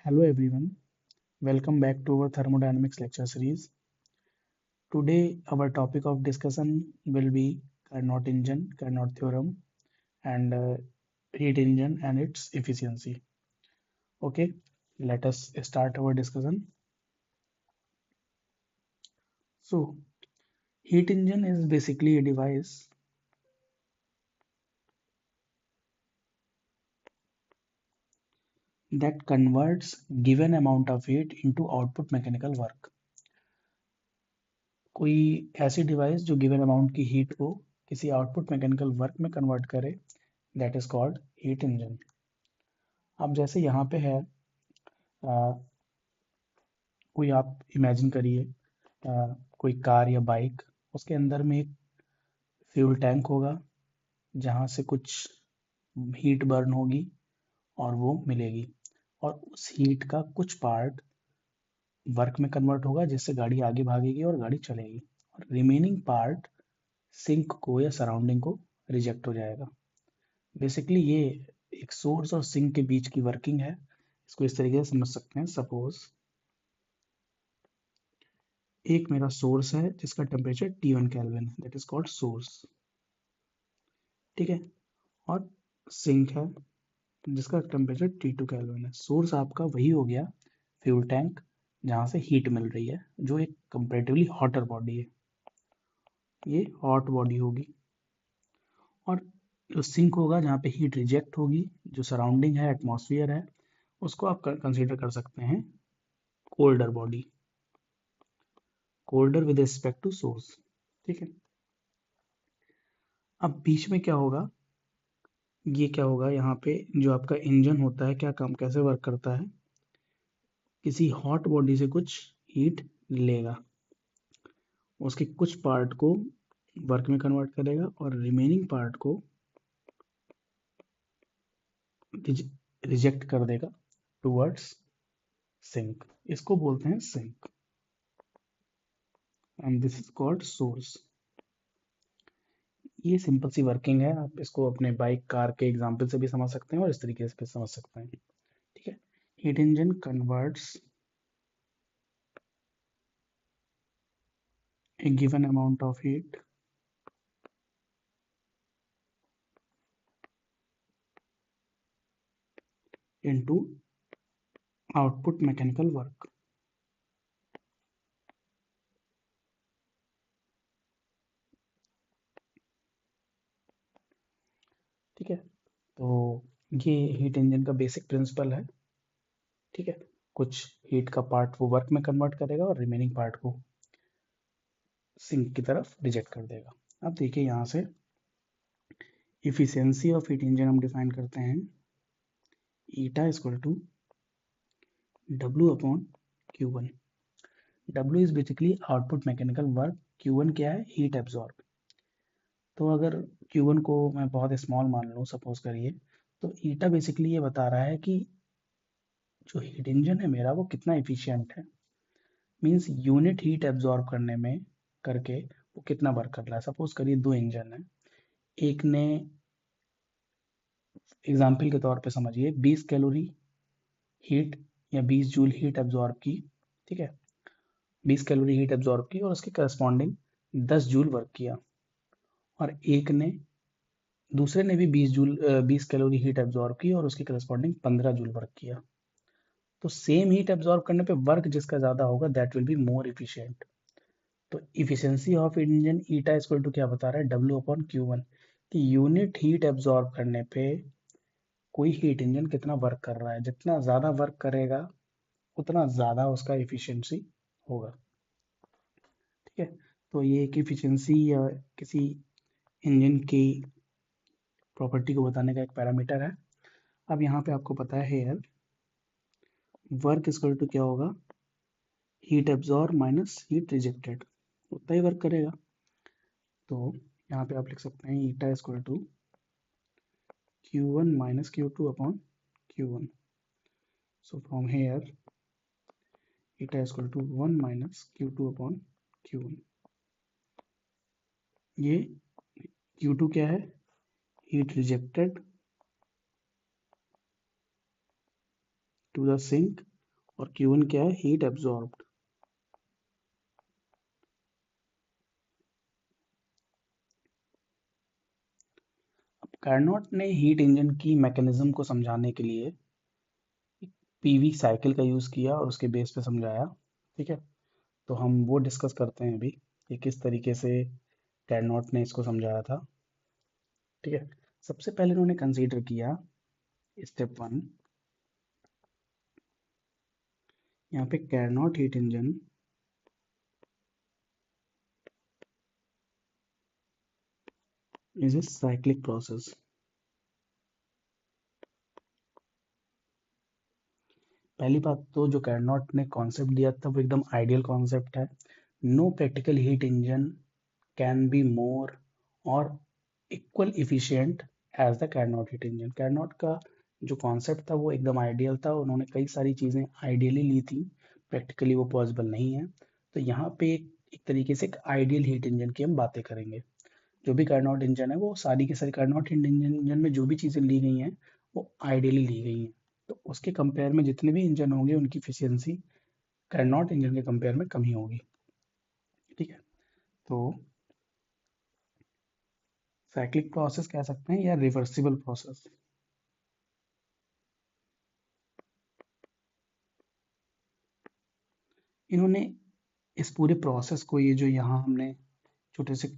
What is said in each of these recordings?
Hello everyone, welcome back to our thermodynamics lecture series. Today our topic of discussion will be Carnot engine, Carnot theorem and heat engine and its efficiency. Okay, let us start our discussion. So, heat engine is basically a device that converts given amount of heat into output mechanical work. कोई ऐसी device जो given amount की heat को किसी output mechanical work में convert करे, that is called heat engine. अब जैसे यहाँ पे है कोई आप इमेजिन करिए कोई कार या बाइक, उसके अंदर में एक फ्यूल टैंक होगा जहाँ से कुछ हीट बर्न होगी और वो मिलेगी, और उस हीट का कुछ पार्ट वर्क में कन्वर्ट होगा जिससे गाड़ी आगे भागेगी और गाड़ी चलेगी, और रिमेनिंग पार्ट सिंक को या सराउंडिंग को रिजेक्ट हो जाएगा। बेसिकली ये एक सोर्स और सिंक के बीच की वर्किंग है। इसको इस तरीके से समझ सकते हैं। सपोज एक मेरा सोर्स है जिसका टेम्परेचर T1 केल्विन है, दैट इज कॉल्ड सोर्स, ठीक है, और सिंक है जिसका टेम्परेचर T2 केल्विन है। सोर्स आपका वही हो गया फ्यूल टैंक जहाँ से हीट मिल रही है, जो एक कंपैरेटिवली हॉटर बॉडी है, ये हॉट बॉडी होगी। और जो सिंक होगा जहाँ पे हीट रिजेक्ट होगी, जो सराउंडिंग है, एटमॉस्फेयर है, उसको आप कंसीडर कर सकते हैं colder body, colder with respect to source, ठीक है। अब बीच में क्या होगा, ये क्या होगा, यहाँ पे जो आपका इंजन होता है क्या काम कैसे वर्क करता है, किसी हॉट बॉडी से कुछ हीट लेगा, उसके कुछ पार्ट को वर्क में कन्वर्ट करेगा और रिमेनिंग पार्ट को रिजेक्ट कर देगा टुवर्ड्स सिंक। इसको बोलते हैं sink and this is called source. ये सिंपल सी वर्किंग है, आप इसको अपने बाइक कार के एग्जांपल से भी समझ सकते हैं और इस तरीके से भी समझ सकते हैं, ठीक है। Heat engine converts a given amount of heat into output mechanical work। ठीक है, तो ये हीट इंजन का बेसिक प्रिंसिपल है, ठीक है। कुछ हीट का पार्ट वो वर्क में कन्वर्ट करेगा और रिमेनिंग पार्ट को सिंक की तरफ रिजेक्ट कर देगा। अब देखिए यहाँ से इफिशियंसी ऑफ हीट इंजन हम डिफाइन करते हैं, eta equal to W upon Q1। W इज basically output mechanical work, Q1 क्या है, हीट एब्जॉर्ब। तो अगर Q1 को मैं बहुत स्मॉल मान लूँ सपोज करिए, तो ईटा बेसिकली ये बता रहा है कि जो हीट इंजन है मेरा वो कितना एफिशिएंट है, मींस यूनिट हीट एब्जॉर्ब करने में करके वो कितना वर्क कर रहा है। सपोज करिए दो इंजन है, एक ने एग्जाम्पल के तौर पे समझिए 20 कैलोरी हीट या 20 जूल हीट एब्जॉर्ब की, ठीक है, 20 कैलोरी हीट एब्जॉर्ब की और उसके करस्पॉन्डिंग 10 जूल वर्क किया, और एक ने दूसरे ने भी 20 कैलोरी हीट एब्जॉर्ब की और उसके करस्पॉन्डिंग 15 जूल वर्क किया। तो सेम हीट एब्जॉर्ब करने पे वर्क जिसका ज्यादा होगा that will be more efficient. तो efficiency of engine eta equal to क्या बता रहा है, W अपॉन Q1, कि यूनिट हीट एब्जॉर्ब करने पे कोई हीट इंजन कितना वर्क कर रहा है, जितना ज्यादा वर्क करेगा उतना ज्यादा उसका इफिशियंसी होगा, ठीक है। तो ये एक इफिशियंसी या किसी इंजन की प्रॉपर्टी को बताने का एक पैरामीटर है। अब यहाँ पे आपको पता है हेयर वर्क इक्वल टू क्या होगा, heat absorb minus heat rejected, उतना ही वर्क करेगा। तो यहाँ पे आप लिख सकते हैं eta equal to Q1 minus Q2 upon Q1। So from here eta is equal to 1 minus Q2 upon Q1। ये Q2 क्या है, heat rejected to the sink और Q1 क्या है, हीट एब्जॉर्ब्ड। अब कार्नोट ने हीट इंजन की mechanism को समझाने के लिए पीवी साइकिल का यूज किया और उसके बेस पे समझाया। ठीक है, तो हम वो डिस्कस करते हैं अभी कि किस तरीके से कार्नोट ने इसको समझाया था। ठीक है, सबसे पहले उन्होंने कंसीडर किया स्टेप वन, यहाँ पे Carnot heat engine is a cyclic process. पहली बात तो जो कार्नोट ने कॉन्सेप्ट दिया था वो एकदम आइडियल कॉन्सेप्ट है। No practical heat engine can be more और equal efficient as the Carnot heat engine. Carnot का जो कॉन्सेप्ट था वो एकदम आइडियल था, उन्होंने कई सारी चीज़ें आइडियली ली थी, प्रैक्टिकली वो पॉसिबल नहीं है। तो यहाँ पे एक तरीके से एक आइडियल हीट इंजन की हम बातें करेंगे। जो भी कार्नोट इंजन है वो सारी की सारी कार्नोट इंजन में जो भी चीज़ें ली गई हैं वो आइडियली ली गई हैं। तो उसके कंपेयर में जितने भी इंजन होंगे उनकी इफिशियंसी कार्नोट इंजन के कंपेयर में कम ही होगी। ठीक है, तो साइक्लिक प्रोसेस कह सकते हैं या रिवर्सिबल प्रोसेस। इन्होंने इस पूरे प्रोसेस को, ये जो यहाँ हमने छोटे से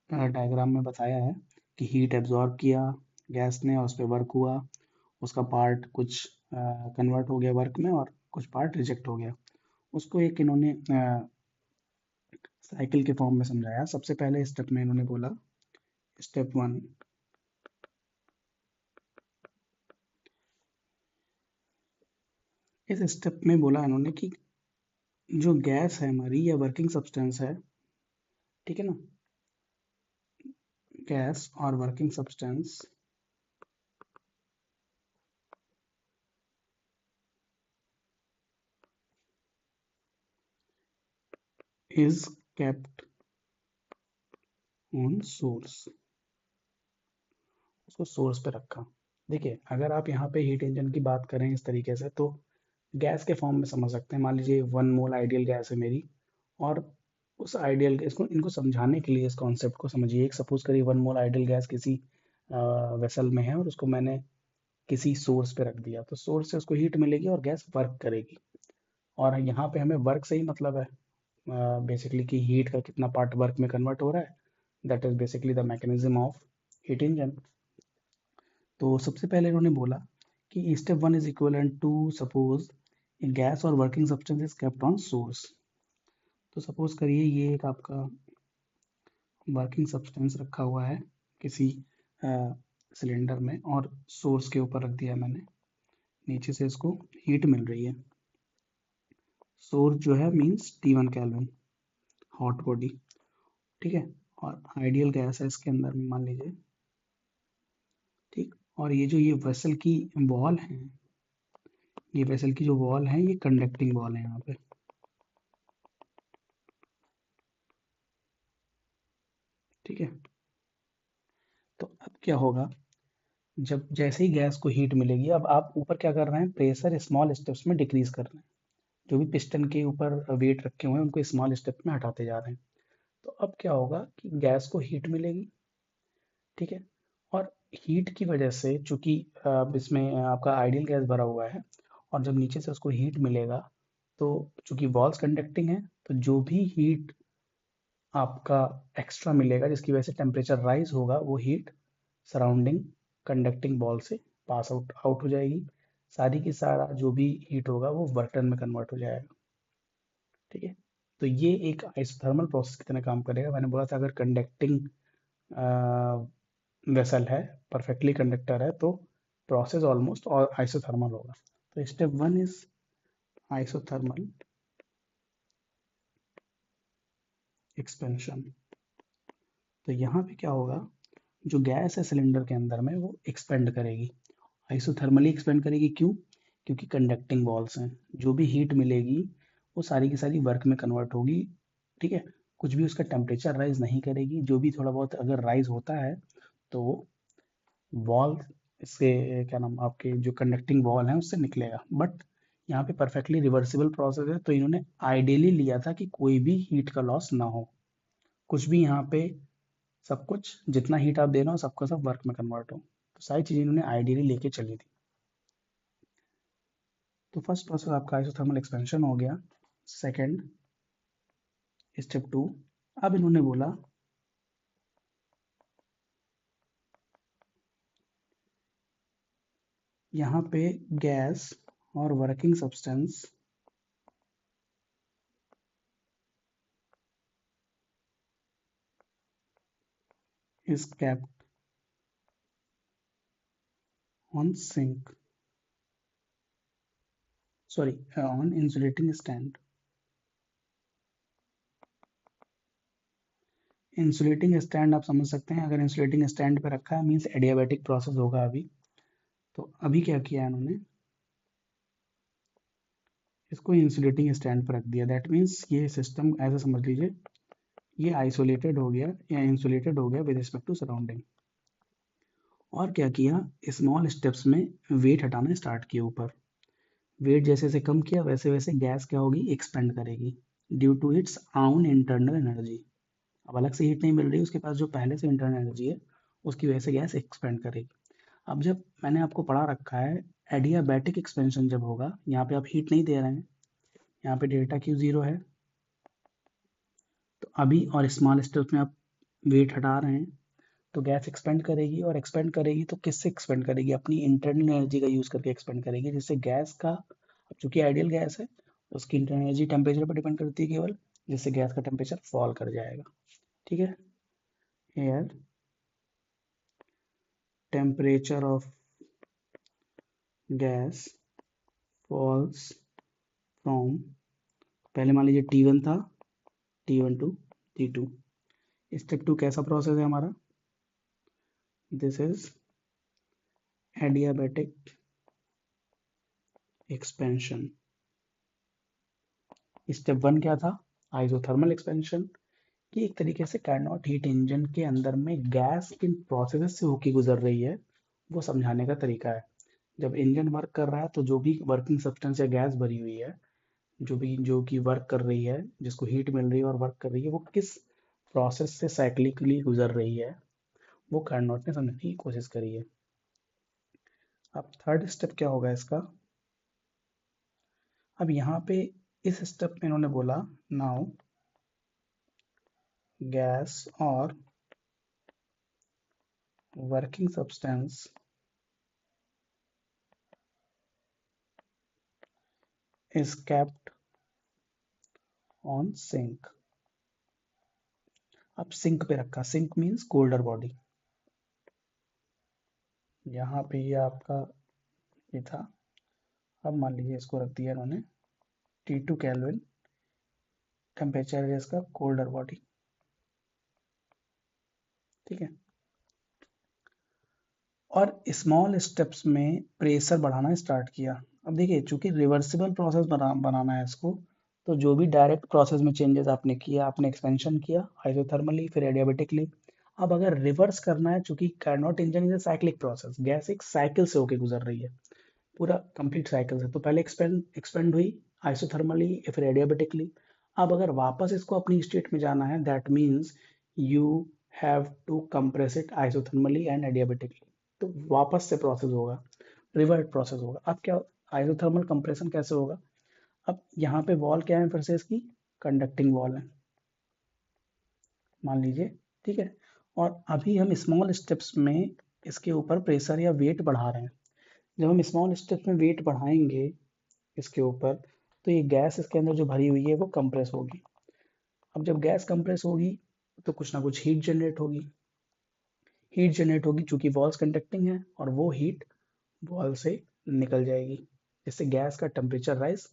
डायग्राम में बताया है कि हीट एब्जॉर्ब किया गैस ने और उस पर वर्क हुआ, उसका पार्ट कुछ कन्वर्ट हो गया वर्क में और कुछ पार्ट रिजेक्ट हो गया, उसको एक इन्होंने साइकिल के फॉर्म में समझाया। सबसे पहले स्टेप में इन्होंने बोला, स्टेप वन, इस स्टेप में बोला इन्होंने कि जो गैस है हमारी या वर्किंग सब्सटेंस है, ठीक है ना, गैस और working substance is kept on source, उसको सोर्स पे रखा। देखिए, अगर आप यहाँ पे हीट इंजन की बात करें इस तरीके से तो गैस के फॉर्म में समझ सकते हैं। मान लीजिए 1 मोल आइडियल गैस है मेरी, और उस आइडियल गैस को, इनको समझाने के लिए इस कॉन्सेप्ट को समझिए। एक सपोज करिए 1 मोल आइडियल गैस किसी वेसल में है और उसको मैंने किसी सोर्स पे रख दिया, तो सोर्स से उसको हीट मिलेगी और गैस वर्क करेगी। और यहाँ पे हमें वर्क से ही मतलब है बेसिकली कि हीट का कितना पार्ट वर्क में कन्वर्ट हो रहा है, that is basically the mechanism of heat engine. तो सबसे पहले इन्होंने बोला कि step one is equivalent to suppose gas और working substance is kept on source. तो सपोज करिए ये एक आपका वर्किंग सब्सटेंस रखा हुआ है किसी सिलेंडर में और सोर्स के ऊपर रख दिया मैंने, नीचे से इसको हीट मिल रही है। सोर्स जो है means T1 kelvin, hot body. ठीक है, और आइडियल गैस है इसके अंदर में मान लीजिए। ठीक, और ये जो ये वेसल की वॉल है, ये वेसल की जो वॉल है ये कंडक्टिंग वॉल है यहाँ पे। ठीक है, तो अब क्या होगा, जब जैसे ही गैस को हीट मिलेगी, अब आप ऊपर क्या कर रहे हैं, प्रेशर स्मॉल स्टेप्स में डिक्रीज कर रहे हैं। जो भी पिस्टन के ऊपर वेट रखे हुए हैं उनको स्मॉल स्टेप में हटाते जा रहे हैं। तो अब क्या होगा कि गैस को हीट मिलेगी। ठीक है, और हीट की वजह से चूंकि इसमें आपका आइडियल गैस भरा हुआ है और जब नीचे से उसको हीट मिलेगा, तो चूंकि वॉल्स कंडक्टिंग है तो जो भी हीट आपका एक्स्ट्रा मिलेगा जिसकी वजह से टेम्परेचर राइज होगा, वो हीट सराउंडिंग कंडक्टिंग बॉल से पास आउट आउट हो जाएगी। सारी की सारा जो भी हीट होगा वो वर्क टन में कन्वर्ट हो जाएगा। ठीक है, तो ये एक आइसोथर्मल प्रोसेस की तरह काम करेगा। मैंने बोला था अगर कंडक्टिंग वेसल है, परफेक्टली कंडक्टर है, तो प्रोसेस ऑलमोस्ट और आइसोथर्मल होगा। तो step one is isothermal expansion. तो यहाँ पे क्या होगा, जो गैस है सिलेंडर के अंदर में वो एक्सपेंड करेगी, आइसोथर्मली एक्सपेंड करेगी। क्यों? क्योंकि कंडक्टिंग वॉल्स हैं, जो भी हीट मिलेगी वो सारी की सारी वर्क में कन्वर्ट होगी। ठीक है, कुछ भी उसका टेम्परेचर राइज नहीं करेगी, जो भी थोड़ा बहुत अगर राइज होता है तो वॉल, इसके क्या नाम, आपके जो कंडक्टिंग वॉल है उससे निकलेगा, बट यहाँ पे परफेक्टली रिवर्सिबल प्रोसेस है, तो इन्होंने आइडियली लिया था कि कोई भी हीट का लॉस ना हो, कुछ भी यहाँ पे सब कुछ जितना हीट आप दे रहे हो सबका सब वर्क में कन्वर्ट हो, तो सारी चीजें इन्होंने आइडियली लेके चली थी। तो फर्स्ट प्रोसेस आपका आइसोथर्मल एक्सपेंशन हो गया। सेकंड, स्टेप टू, अब इन्होंने बोला यहाँ पे गैस और working substance is kept on sink, sorry, on insulating stand. Insulating stand आप समझ सकते हैं, अगर इंसुलेटिंग स्टैंड पे रखा है मीन्स एडियाबैटिक प्रोसेस होगा अभी। तो अभी क्या किया इन्होंने, इसको इंसुलेटिंग स्टैंड पर रख दिया, दैट मीन्स ये सिस्टम ऐसा समझ लीजिए ये आइसोलेटेड हो गया या इंसुलेटेड हो गया विद रिस्पेक्ट टू सराउंडिंग। और क्या किया, स्मॉल स्टेप्स में वेट हटाना स्टार्ट किया ऊपर। वेट जैसे जैसे कम किया वैसे वैसे गैस क्या होगी, एक्सपेंड करेगी ड्यू टू इट्स आउन इंटरनल एनर्जी। अब अलग से हीट नहीं मिल रही, उसके पास जो पहले से इंटरनल एनर्जी है उसकी वजह से गैस एक्सपेंड करेगी। अब जब मैंने आपको पढ़ा रखा है एडियाबैटिक एक्सपेंशन जब होगा, यहाँ पे आप हीट नहीं दे रहे हैं, यहाँ पे डेल्टा क्यू जीरो है, तो अभी और स्मॉल स्टेप्स में आप वेट हटा रहे हैं तो गैस एक्सपेंड करेगी, और एक्सपेंड करेगी तो किससे एक्सपेंड करेगी, अपनी इंटरनल एनर्जी का यूज करके एक्सपेंड करेगी, जिससे गैस का, अब चूंकि आइडियल गैस है उसकी इंटरनल एनर्जी टेम्परेचर पर डिपेंड करती है केवल, जिससे गैस का टेम्परेचर फॉल कर जाएगा। ठीक है, here temperature of gas falls from, पहले मान लीजिए T1 था, T1 to T2। Step two कैसा प्रोसेस है हमारा, this is adiabatic expansion. Step one क्या था, आइसोथर्मल एक्सपेंशन, कि एक तरीके से कार्नोट हीट इंजन के अंदर में गैस किन प्रोसेस से होके गुजर रही है वो समझाने का तरीका है। जब इंजन वर्क कर रहा है तो जो भी वर्किंग सब्सटेंस या गैस भरी हुई है, जो कि वर्क कर रही है, जिसको हीट मिल रही है और वर्क कर रही है, वो किस प्रोसेस से साइक्लिकली गुजर रही है, वो कार्नोट ने समझने की कोशिश करी है। अब थर्ड स्टेप क्या होगा इसका, अब यहाँ पे इस स्टेप में इन्होंने बोला नाउ गैस और working substance is kept on sink। अब सिंक पे रखा, सिंक मीन्स कोल्डर बॉडी, यहाँ पे ये आपका ये था। अब मान लीजिए इसको रख दिया इन्होंने T2 केल्विन, टेम्परेचर है इसका कोल्डर बॉडी। ठीक है, और स्मॉल स्टेप्स में प्रेशर बढ़ाना स्टार्ट किया। अब देखिए चूंकि रिवर्सिबल प्रोसेस बनाना है इसको, तो जो भी डायरेक्ट प्रोसेस में चेंजेस आपने किया, आपने एक्सपेंशन किया आइसोथर्मली फिर एडियाबेटिकली। अब अगर रिवर्स करना है, चूंकि Carnot engine is a cyclic process, gas एक साइकिल से होकर गुजर रही है, पूरा कंप्लीट साइकिल से, तो पहले एक्सपेंड एक्सपेंड हुई आइसोथर्मली फिर एडियाबेटिकली। अब अगर वापस इसको अपनी स्टेट में जाना है, that means you have to compress it isothermally and adiabatically, तो वापस से प्रोसेस होगा, रिवर्ट प्रोसेस होगा। अब क्या, आइसोथर्मल कंप्रेशन कैसे होगा, अब यहाँ पे वॉल क्या है फिर से इसकी, कंडक्टिंग वॉल है मान लीजिए। ठीक है, और अभी हम स्मॉल स्टेप्स में इसके ऊपर प्रेशर या वेट बढ़ा रहे हैं। जब हम स्मॉल स्टेप्स में वेट बढ़ाएंगे इसके ऊपर, तो ये गैस इसके अंदर जो भरी हुई है वो कंप्रेस होगी। अब जब गैस कंप्रेस होगी तो कुछ ना कुछ हीट जनरेट होगी, हीट जनरेट होगी चूंकि वॉल्स कंडक्टिंग है, और वो हीट वॉल से निकल जाएगी, जिससे गैस का टेम्परेचर राइज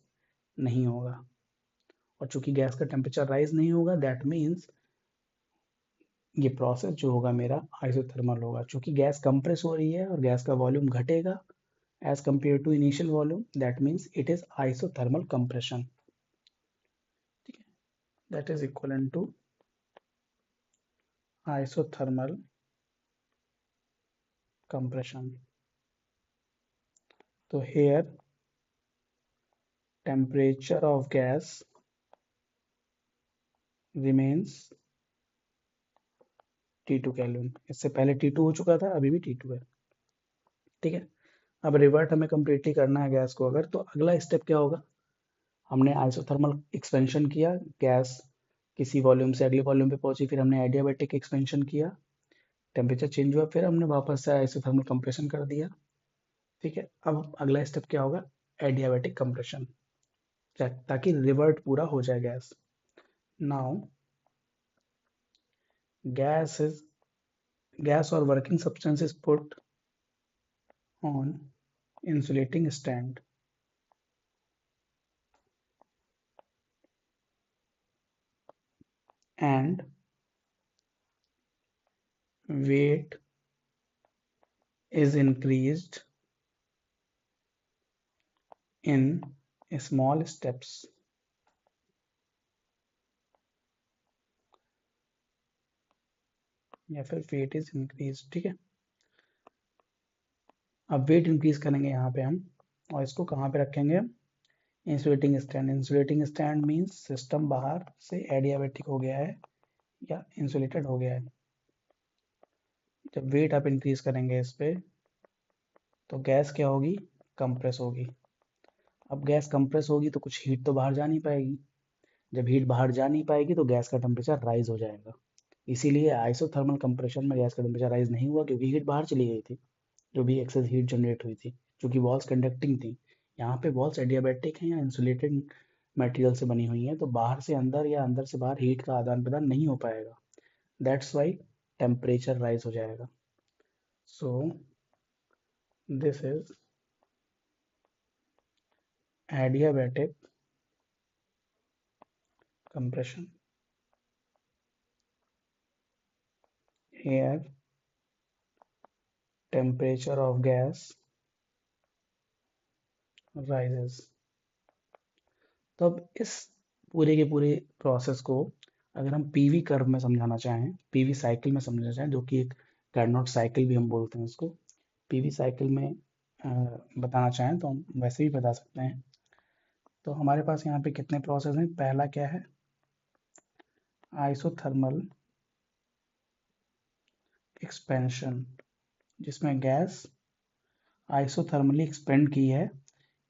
नहीं होगा। और चूंकि गैस का टेम्परेचर राइज नहीं होगा, दैट मीन्स ये प्रोसेस जो होगा मेरा आइसोथर्मल होगा। चूंकि गैस कंप्रेस हो रही है और गैस का वॉल्यूम घटेगा as compared to initial volume, that means it is isothermal compression. ठीक है, that is equal to isothermal compression। तो here temperature of gas remains T2 kelvin. इससे पहले T2 हो चुका था, अभी भी T2 है। ठीक है, अब रिवर्ट हमें कंप्लीटली करना है गैस को अगर, तो अगला स्टेप क्या होगा? हमने आइसोथर्मल एक्सपेंशन किया, गैस किसी वॉल्यूम से अगले वॉल्यूम पे पहुंची, फिर हमने एडियाबैटिक एक्सपेंशन किया, टेम्परेचर चेंज हुआ, फिर हमने वापस से आइसोथर्मल कंप्रेशन कर दिया। ठीक है, अब अगला स्टेप क्या होगा? एडियाबैटिक कंप्रेशन, ताकि रिवर्ट पूरा हो जाए gas. Now gas is gas और working substance is put on insulating stand and weight is increased in small steps। या फिर वेट इज इंक्रीज। ठीक है, अब वेट इंक्रीज करेंगे यहाँ पे हम, और इसको कहाँ पे रखेंगे? Insulating stand. Insulating stand means system बाहर से एडियाबैटिक हो गया है या इंसुलेटेड हो गया है। जब वेट आप इंक्रीज करेंगे इस पे, तो गैस क्या होगी? कंप्रेस होगी। अब गैस कंप्रेस होगी तो कुछ हीट तो बाहर जा नहीं पाएगी। जब हीट बाहर जा नहीं पाएगी तो गैस का टेम्परेचर राइज हो जाएगा। इसीलिए आइसोथर्मल कंप्रेशन में गैस का टेम्परेचर राइज नहीं हुआ, क्योंकि हीट बाहर चली गई थी, जो भी एक्सेस हीट जनरेट हुई थी, क्योंकि वॉल्स कंडक्टिंग थी। यहाँ पे वॉल्स एडियाबैटिक हैं या इंसुलेटेड मटेरियल से बनी हुई हैं, तो बाहर से अंदर या अंदर से बाहर हीट का आदान प्रदान नहीं हो पाएगा। दैट्स वाई टेम्परेचर राइज हो जाएगा। So this is adiabatic compression। Here temperature of gas rises। तो अब इस पूरे के पूरे प्रोसेस को अगर हम पीवी कर्व में समझाना चाहें, पीवी साइकिल में समझना चाहें, जो कि एक कार्नोट साइकिल भी हम बोलते हैं इसको, पीवी साइकिल में बताना चाहें तो हम वैसे भी बता सकते हैं। तो हमारे पास यहाँ पे कितने प्रोसेस हैं? पहला क्या है? आइसोथर्मल एक्सपेंशन, जिसमें गैस आइसोथर्मली एक्सपेंड की है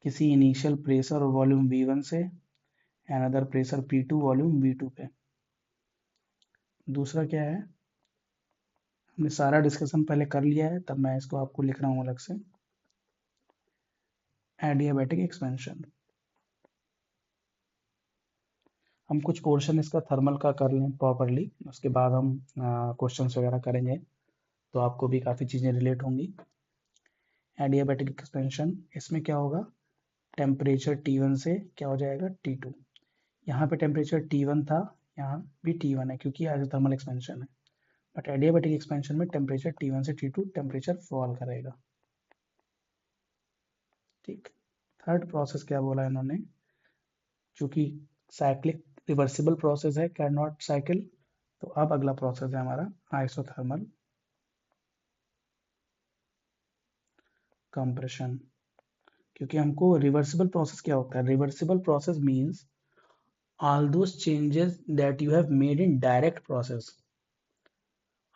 किसी इनिशियल प्रेशर और वॉल्यूम V1 से another pressure P2 volume V2 पे। दूसरा क्या है? हमने सारा डिस्कशन पहले कर लिया है, तब मैं इसको आपको लिख रहा हूँ अलग से। एडियाबैटिक एक्सपेंशन, हम कुछ पोर्शन इसका थर्मल का कर लें प्रॉपरली, उसके बाद हम क्वेश्चंस वगैरह करेंगे, तो आपको भी काफ़ी चीज़ें रिलेट होंगी। एडियाबैटिक एक्सपेंशन, इसमें क्या होगा? टेम्परेचर T1 से क्या हो जाएगा? T2। यहाँ पे टेम्परेचर T1 था, यहाँ भी T1 है, क्योंकि आइसोथर्मल एक्सपेंशन है। बट एडियाबैटिक एक्सपेंशन में टेम्परेचर T1 से T2 टेम्परेचर फॉल करेगा। ठीक, थर्ड प्रोसेस क्या बोला इन्होंने? चूंकि साइक्लिक रिवर्सिबल प्रोसेस है कार्नोट साइकिल, तो अब अगला प्रोसेस है हमारा आइसोथर्मल कंप्रेशन। क्योंकि हमको रिवर्सिबल प्रोसेस क्या होता है? Reversible process means all those changes that you have made in direct process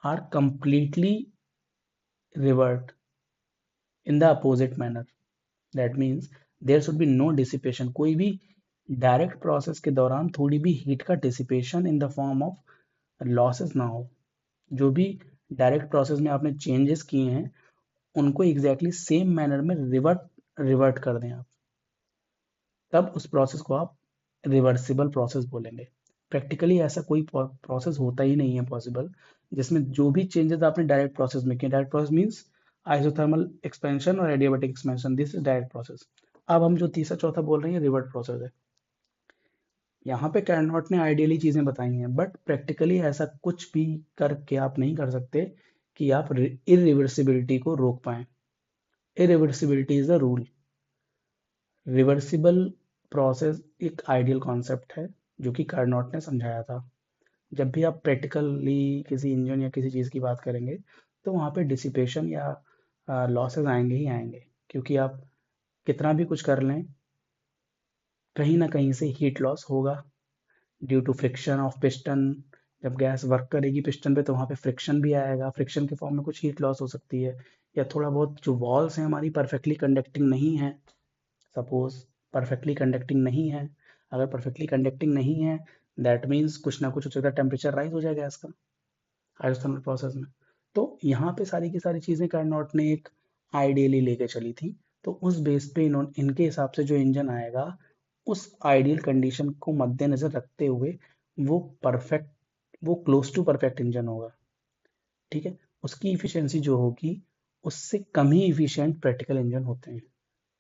are completely revert in the opposite manner। that means there should be no dissipation। कोई भी direct process के दौरान थोड़ी भी heat का dissipation in the form of losses ना हो। जो भी डायरेक्ट प्रोसेस में आपने चेंजेस किए हैं, उनको एग्जैक्टली सेम मैनर में रिवर्ट कर दें आप, तब उस प्रोसेस को आप रिवर्सिबल प्रोसेस बोलेंगे। प्रैक्टिकली ऐसा कोई प्रोसेस होता ही नहीं है पॉसिबल, जिसमें जो भी चेंजेस आपने डायरेक्ट प्रोसेस में किए, direct process means isothermal expansion और adiabatic expansion, this is direct process. अब हम जो तीसरा चौथा बोल रहे हैं रिवर्ट प्रोसेस है। यहाँ पे कैरनॉट ने आइडियली चीजें बताई हैं, बट प्रैक्टिकली ऐसा कुछ भी करके आप नहीं कर सकते कि आप इरिवर्सिबिलिटी को रोक पाए। Irreversibility is the rule. Reversible process एक आइडियल कॉन्सेप्ट है, जो कि कार्नोट ने समझाया था। जब भी आप प्रैक्टिकली किसी इंजन या किसी चीज़ की बात करेंगे, तो वहाँ पे डिसिपेशन या लॉसेस आएंगे ही आएंगे, क्योंकि आप कितना भी कुछ कर लें, कहीं ना कहीं से हीट लॉस होगा due to friction of piston. जब गैस वर्क करेगी पिस्टन पे तो वहाँ पे फ्रिक्शन भी आएगा, फ्रिक्शन के फॉर्म में कुछ हीट लॉस हो सकती है। या थोड़ा बहुत जो वॉल्स हैं हमारी परफेक्टली कंडक्टिंग नहीं है, सपोज परफेक्टली कंडक्टिंग नहीं है, अगर परफेक्टली कंडक्टिंग नहीं है दैट मीन्स कुछ ना कुछ हो सकता है, टेम्परेचर राइज हो जाएगा गैस का हाइड्रोथर्मल प्रोसेस में। तो यहाँ पे सारी की सारी चीज़ें कार्नोट ने एक आइडियली लेके चली थी। तो उस बेस पे इन्होंने इनके हिसाब से जो इंजन आएगा उस आइडियल कंडीशन को मद्देनजर रखते हुए वो परफेक्ट, वो क्लोज टू परफेक्ट इंजन होगा। ठीक है, उसकी इफिशियंसी जो होगी उससे कम ही इफिशियंट प्रैक्टिकल इंजन होते हैं।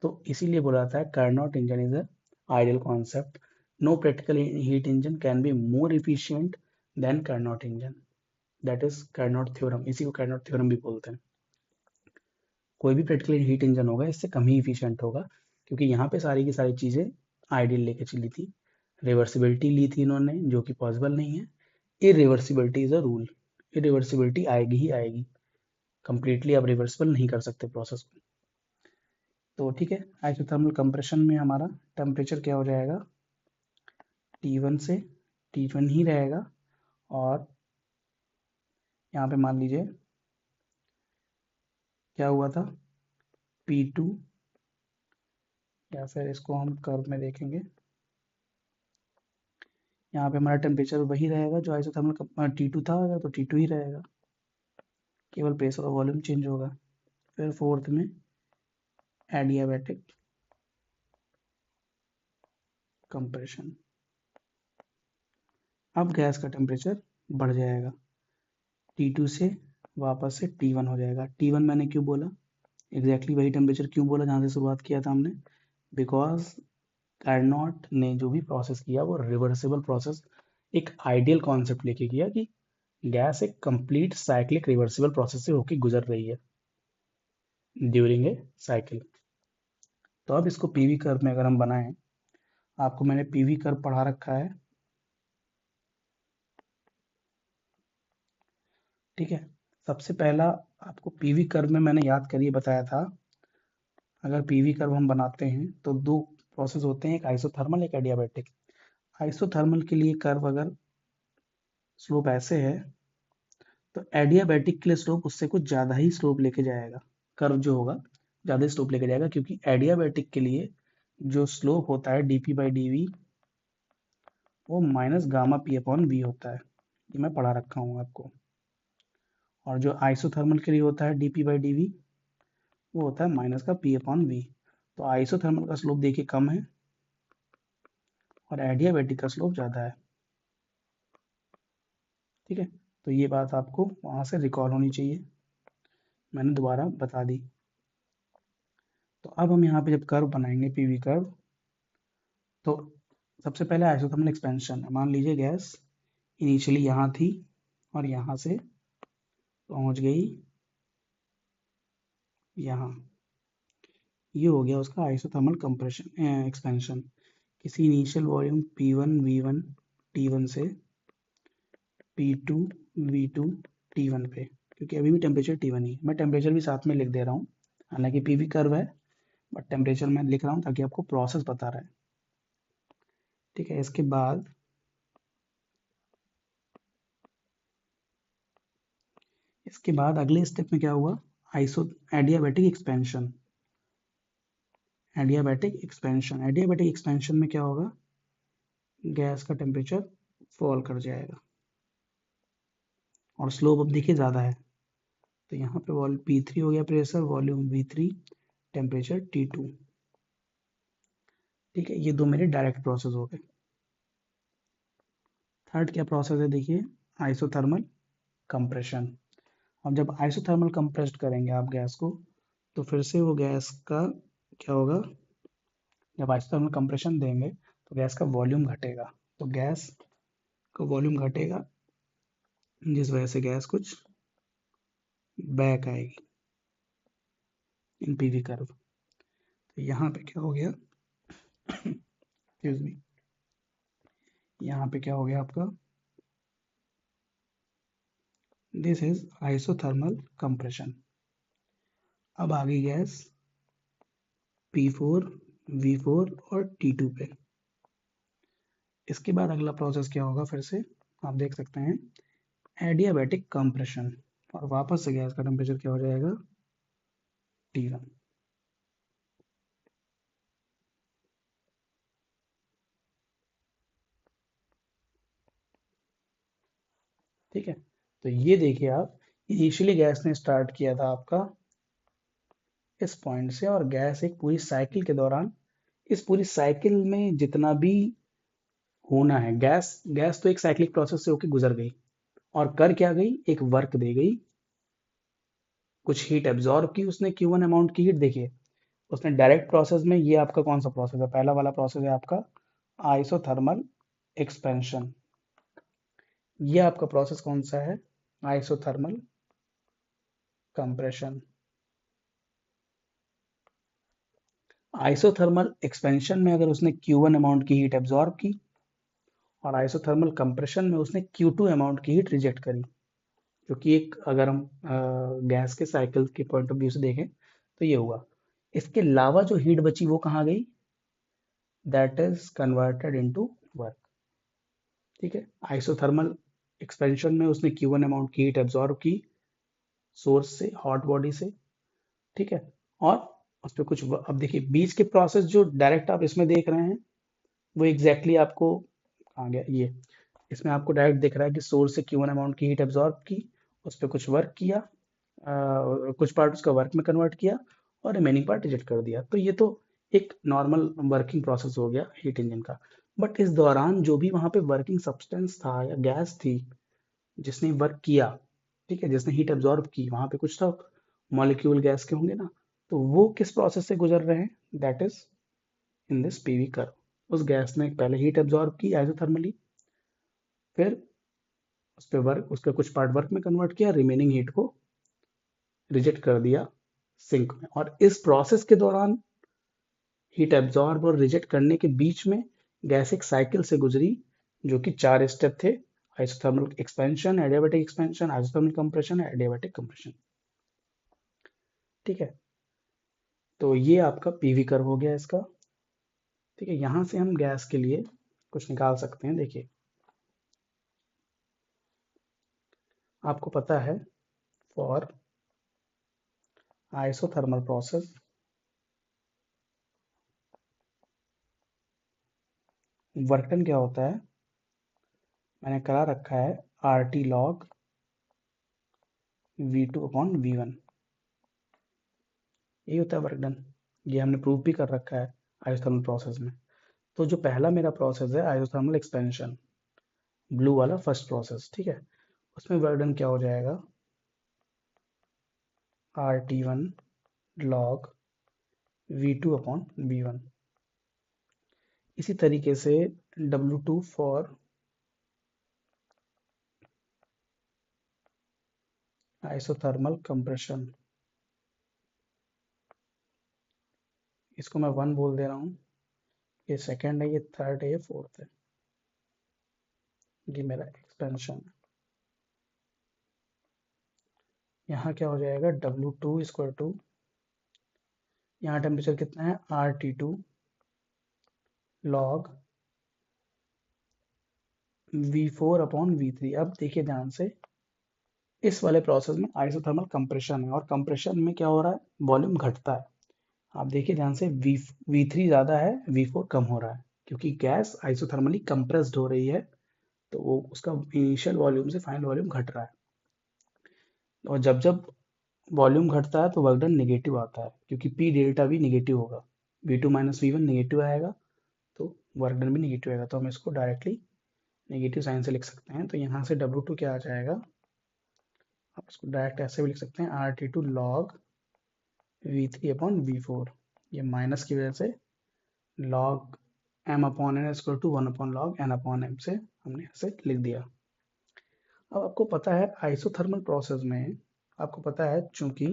तो इसीलिए बोला जाता है Carnot engine is a ideal concept. No practical heat engine can be more efficient than Carnot engine, that is Carnot theorem, इसी को कार्नोट थ्योरम भी बोलते हैं। कोई भी प्रैक्टिकल हीट इंजन होगा इससे कम ही इफिशियंट होगा, क्योंकि यहाँ पे सारी की सारी चीज़ें आइडियल लेके चली थी। रिवर्सिबिलिटी ली थी इन्होंने जो कि पॉसिबल नहीं है। Irreversibility is a rule, irreversibility आएगी ही आएगी, कंप्लीटली आप रिवर्सिबल नहीं कर सकते प्रोसेस को। तो ठीक है, आइसोथर्मल कंप्रेशन में हमारा टेम्परेचर क्या हो जाएगा, T1 से T1 ही रहेगा। और यहाँ पे मान लीजिए क्या हुआ था, P2, या फिर इसको हम कर्व में देखेंगे, यहाँ पे हमारा टेम्परेचर वही रहेगा जो आइसोथर्मल T2 था, अगर तो T2 ही रहेगा, केवल प्रेशर और वॉल्यूम चेंज होगा। फिर फोर्थ में एडियाबैटिक कंप्रेशन, अब गैस का टेम्परेचर बढ़ जाएगा, T2 से वापस से T1 हो जाएगा। T1 मैंने क्यों बोला, एग्जैक्टली वही टेम्परेचर क्यों बोला जहाँ से शुरुआत किया था हमने, बिकॉज कार्नोट ने जो भी प्रोसेस किया वो रिवर्सिबल प्रोसेस, एक आइडियल कॉन्सेप्ट लेके किया कि गैस एक कंप्लीट साइक्लिक रिवर्सिबल प्रोसेस से होकर गुजर रही है ड्यूरिंग ए साइकिल। तो अब इसको पीवी कर्व में अगर हम बनाएं, आपको मैंने पीवी कर्व पढ़ा रखा है, ठीक है। सबसे पहला आपको पीवी कर्व में मैंने याद करिए बताया था, अगर पीवी कर्व हम बनाते हैं तो दो प्रोसेस होते हैं, एक आइसोथर्मल एक एडियाबैटिक। आइसोथर्मल के लिए कर्व अगर स्लोप ऐसे है तो एडियाबैटिक के लिए स्लोप उससे कुछ ज़्यादा ही स्लोप लेके जाएगा, कर्व जो होगा ज़्यादा स्लोप लेके जाएगा, क्योंकि एडियाबैटिक के लिए जो स्लोप होता है dp/dv वो minus gamma P upon V होता है, ये मैं पढ़ा रखा हूँ आपको। और जो आइसोथर्मल के लिए होता है dp/dv वो होता है माइनस का पी अपॉन वी। तो आइसोथर्मल का स्लोप देखिए कम है और एडियाबैटिक का स्लोप ज़्यादा है, ठीक है। तो ये बात आपको वहाँ से रिकॉल होनी चाहिए, मैंने दोबारा बता दी। तो अब हम यहाँ पे जब कर्व बनाएंगे पीवी कर्व, तो सबसे पहले आइसोथर्मल एक्सपेंशन है। मान लीजिए गैस इनिशियली यहाँ थी और यहाँ से पहुँच गई यहाँ, ये हो गया उसका आइसोथर्मल कंप्रेशन एक्सपेंशन। किसी initial volume P1 V1 T1 से P2 V2 T1 पे, क्योंकि अभी भी टेम्परेचर T1 ही, मैं टेम्परेचर भी साथ में लिख दे रहा हूँ, हालांकि पीवी कर्व है बट टेम्परेचर मैं लिख रहा हूँ ताकि आपको प्रोसेस बता रहा है, ठीक है। इसके बाद अगले स्टेप में क्या हुआ, iso adiabatic expansion. Adiabatic expansion में क्या होगा, गैस का टेम्परेचर फॉल कर जाएगा और स्लोप अब देखिए ज़्यादा है। तो यहाँ पे वॉल्यूम P3 हो गया, pressure volume V3, temperature T2, ठीक है। ये दो मेरे डायरेक्ट प्रोसेस हो गए। थर्ड क्या प्रोसेस है देखिए, आइसोथर्मल कंप्रेशन। अब जब आइसोथर्मल कंप्रेस्ड करेंगे आप गैस को, तो फिर से वो गैस का क्या होगा, जब आइसोथर्मल कंप्रेशन देंगे तो गैस का वॉल्यूम घटेगा, तो गैस का वॉल्यूम घटेगा जिस वजह से गैस कुछ बैक आएगी इन पीवी कर्व। तो यहाँ पे क्या हो गया, एक्सक्यूज मी, यहाँ पे क्या हो गया आपका, दिस इज आइसोथर्मल कंप्रेशन। अब आ गई गैस P4 V4 और T2 पे, इसके बाद अगला प्रोसेस क्या होगा, फिर से आप देख सकते हैं एडियाबैटिक कंप्रेशन, और वापस से गैस का टेम्परेचर क्या हो जाएगा, T1। ठीक है, तो ये देखिए आप, इनिशियली गैस ने स्टार्ट किया था आपका इस पॉइंट से, और गैस एक पूरी साइकिल के दौरान, इस पूरी साइकिल में जितना भी होना है, गैस गैस तो एक साइक्लिक प्रोसेस से होकर गुजर गई, और कर क्या गई, एक वर्क दे गई, कुछ हीट एब्जॉर्ब की उसने, Q1 अमाउंट की हीट। देखिए उसने डायरेक्ट प्रोसेस में, ये आपका कौन सा प्रोसेस है, पहला वाला प्रोसेस है आपका आइसोथर्मल एक्सपेंशन। ये आपका प्रोसेस कौन सा है, आइसोथर्मल कंप्रेशन। आइसोथर्मल एक्सपेंशन में अगर उसने Q1 अमाउंट की हीट एब्जॉर्ब की, और आइसोथर्मल कंप्रेशन में उसने Q2 अमाउंट की हीट रिजेक्ट करी। क्योंकि एक, अगर हम गैस के साइकिल के पॉइंट ऑफ व्यू से देखें तो ये हुआ। इसके अलावा जो हीट बची वो कहाँ गई, that is converted into work. ठीक है, आइसोथर्मल एक्सपेंशन में उसने Q1 अमाउंट की हीट एब्जॉर्ब की सोर्स से, हॉट बॉडी से। ठीक है, और उस पर कुछ अब देखिए बीच के प्रोसेस जो डायरेक्ट आप इसमें देख रहे हैं, वो एग्जैक्टली exactly आपको कहाँ गया ये, इसमें आपको डायरेक्ट दिख रहा है कि सोर्स से Q1 अमाउंट की हीट एब्जॉर्ब की, उस पर कुछ वर्क किया, कुछ पार्ट उसका वर्क में कन्वर्ट किया, और रिमेनिंग पार्ट रिजेक्ट कर दिया। तो ये तो एक नॉर्मल वर्किंग प्रोसेस हो गया हीट इंजन का। बट इस दौरान जो भी वहां पे वर्किंग सब्सटेंस था या गैस थी जिसने वर्क किया, ठीक है, जिसने हीट एब्जॉर्ब की, वहां पे कुछ तो मॉलिक्यूल गैस के होंगे ना, तो वो किस प्रोसेस से गुजर रहे हैं, that is in this PV curve. उस गैस ने पहले हीट एब्जॉर्ब की आइसोथर्मली, फिर उस पे वर्क, उसका कुछ पार्ट वर्क में कन्वर्ट किया, रिमेनिंग हीट को रिजेक्ट कर दिया सिंक में। और इस प्रोसेस के दौरान हीट एब्जॉर्ब और रिजेक्ट करने के बीच में गैस एक साइकिल से गुजरी, जो कि 4 स्टेप थे, isothermal expansion, adiabatic expansion, isothermal compression, adiabatic compression. ठीक है, तो ये आपका पीवी कर्व हो गया इसका। ठीक है, यहां से हम गैस के लिए कुछ निकाल सकते हैं। देखिए आपको पता है, for isothermal process work done क्या होता है, मैंने करा रखा है RT log V2 upon V1, यही होता है वर्क डन। ये हमने प्रूव भी कर रखा है आइसोथर्मल प्रोसेस में। तो जो पहला मेरा प्रोसेस है आइसोथर्मल एक्सपेंशन, ब्लू वाला फर्स्ट प्रोसेस, ठीक है, उसमें वर्क डन क्या हो जाएगा, RT1 log V2 upon V1। इसी तरीके से W2 फॉर आइसोथर्मल कंप्रेशन, इसको मैं 1 बोल दे रहा हूँ, ये सेकंड है, ये थर्ड है, ये फोर्थ है, ये मेरा एक्सपेंशन है। यहाँ क्या हो जाएगा, W2 इक्वल टू, यहाँ टेम्परेचर कितना है, RT2 log V4 upon V3। अब देखिए ध्यान से, इस वाले प्रोसेस में आइसोथर्मल कंप्रेशन है, और कंप्रेशन में क्या हो रहा है, वॉल्यूम घटता है। आप देखिए ध्यान से, V3 ज़्यादा है, V4 कम हो रहा है, क्योंकि गैस आइसोथर्मली कंप्रेस्ड हो रही है, तो वो उसका इनिशियल वॉल्यूम से फाइनल वॉल्यूम घट रहा है। और जब जब वॉल्यूम घटता है तो वर्क डन नेगेटिव आता है, क्योंकि P डेल्टा भी नेगेटिव होगा, V2 माइनस V1 नेगेटिव आएगा, तो वर्क डन भी नेगेटिव आएगा। तो हम इसको डायरेक्टली नेगेटिव साइन से लिख सकते हैं। तो यहाँ से W2 क्या आ जाएगा, आप इसको डायरेक्ट ऐसे भी लिख सकते हैं, RT2 log V3 upon V4, ये माइनस की वजह से log m upon n equal to 1 upon log n upon m से हमने ऐसे लिख दिया। अब आपको पता है आइसोथर्मल प्रोसेस में, आपको पता है चूंकि